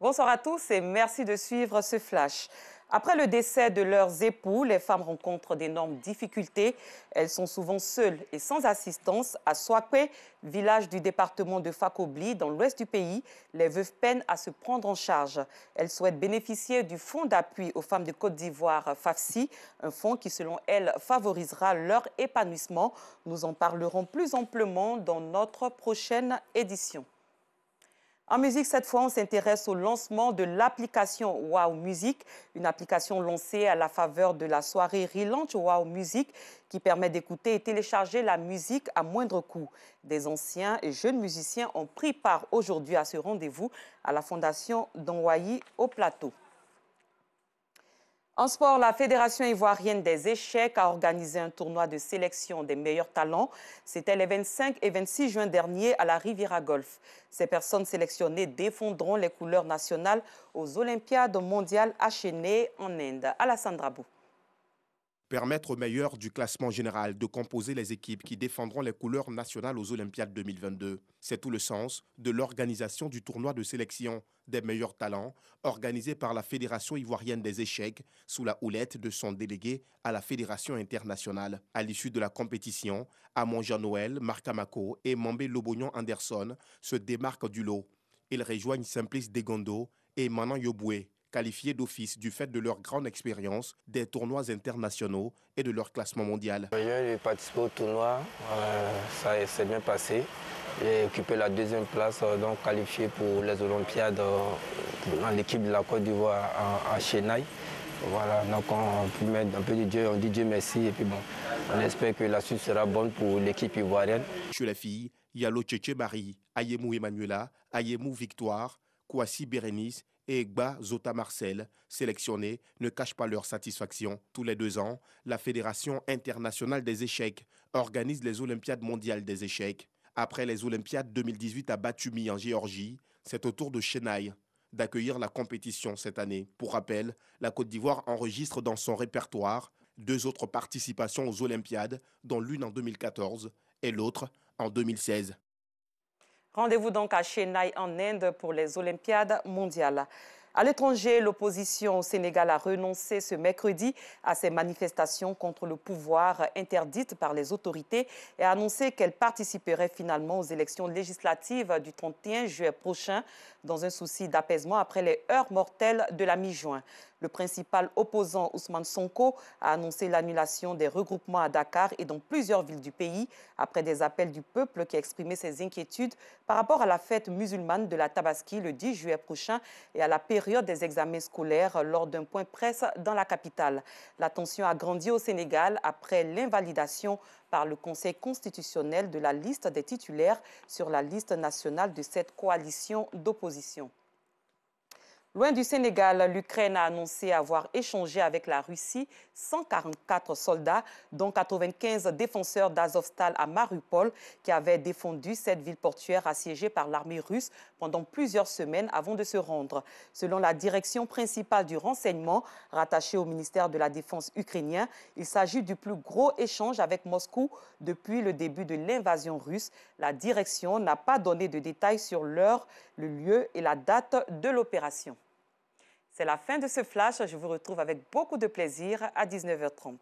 Bonsoir à tous et merci de suivre ce flash. Après le décès de leurs époux, les femmes rencontrent d'énormes difficultés. Elles sont souvent seules et sans assistance. À Soakwe, village du département de Fakobli, dans l'ouest du pays, les veuves peinent à se prendre en charge. Elles souhaitent bénéficier du fonds d'appui aux femmes de Côte d'Ivoire, FAFSI, un fonds qui, selon elles, favorisera leur épanouissement. Nous en parlerons plus amplement dans notre prochaine édition. En musique, cette fois, on s'intéresse au lancement de l'application Wow Music, une application lancée à la faveur de la soirée Relaunch Wow Music qui permet d'écouter et télécharger la musique à moindre coût. Des anciens et jeunes musiciens ont pris part aujourd'hui à ce rendez-vous à la Fondation d'Onwayi au Plateau. En sport, la Fédération ivoirienne des échecs a organisé un tournoi de sélection des meilleurs talents. C'était les 25 et 26 juin dernier à la Riviera Golf. Ces personnes sélectionnées défendront les couleurs nationales aux Olympiades mondiales à Chennai, en Inde. Alassane Drabou. Permettre aux meilleurs du classement général de composer les équipes qui défendront les couleurs nationales aux Olympiades 2022. C'est tout le sens de l'organisation du tournoi de sélection des meilleurs talents organisé par la Fédération ivoirienne des échecs sous la houlette de son délégué à la Fédération internationale. À l'issue de la compétition, Amon Jean-Noël, Marc Amako et Mambé Lobognon Anderson se démarquent du lot. Ils rejoignent Simplice Degondo et Manan Yoboué, qualifiés d'office du fait de leur grande expérience des tournois internationaux et de leur classement mondial. J'ai participé au tournoi, ça s'est bien passé. J'ai occupé la deuxième place, donc qualifié pour les Olympiades dans l'équipe de la Côte d'Ivoire à Chennai. Voilà, donc on peut mettre un peu de Dieu, on dit Dieu merci et puis bon, on espère que la suite sera bonne pour l'équipe ivoirienne. Chez les filles, Yalo Tchétché Marie, Ayemou Emmanuela, Ayemou Victoire, Kouassi Bérénice et Egba Zota Marcel, sélectionnés, ne cachent pas leur satisfaction. Tous les 2 ans, la Fédération internationale des échecs organise les Olympiades mondiales des échecs. Après les Olympiades 2018 à Batumi en Géorgie, c'est au tour de Chennai d'accueillir la compétition cette année. Pour rappel, la Côte d'Ivoire enregistre dans son répertoire 2 autres participations aux Olympiades, dont l'une en 2014 et l'autre en 2016. Rendez-vous donc à Chennai en Inde pour les Olympiades mondiales. À l'étranger, l'opposition au Sénégal a renoncé ce mercredi à ses manifestations contre le pouvoir interdites par les autorités et a annoncé qu'elle participerait finalement aux élections législatives du 31 juillet prochain dans un souci d'apaisement après les heurts mortels de la mi-juin. Le principal opposant, Ousmane Sonko, a annoncé l'annulation des regroupements à Dakar et dans plusieurs villes du pays après des appels du peuple qui a exprimé ses inquiétudes par rapport à la fête musulmane de la Tabaski le 10 juillet prochain et à la période des examens scolaires lors d'un point presse dans la capitale. La tension a grandi au Sénégal après l'invalidation par le Conseil constitutionnel de la liste des titulaires sur la liste nationale de cette coalition d'opposition. Loin du Sénégal, l'Ukraine a annoncé avoir échangé avec la Russie 144 soldats, dont 95 défenseurs d'Azovstal à Mariupol, qui avaient défendu cette ville portuaire assiégée par l'armée russe pendant plusieurs semaines avant de se rendre. Selon la direction principale du renseignement, rattachée au ministère de la Défense ukrainien, il s'agit du plus gros échange avec Moscou depuis le début de l'invasion russe. La direction n'a pas donné de détails sur l'heure, le lieu et la date de l'opération. C'est la fin de ce flash. Je vous retrouve avec beaucoup de plaisir à 19h30.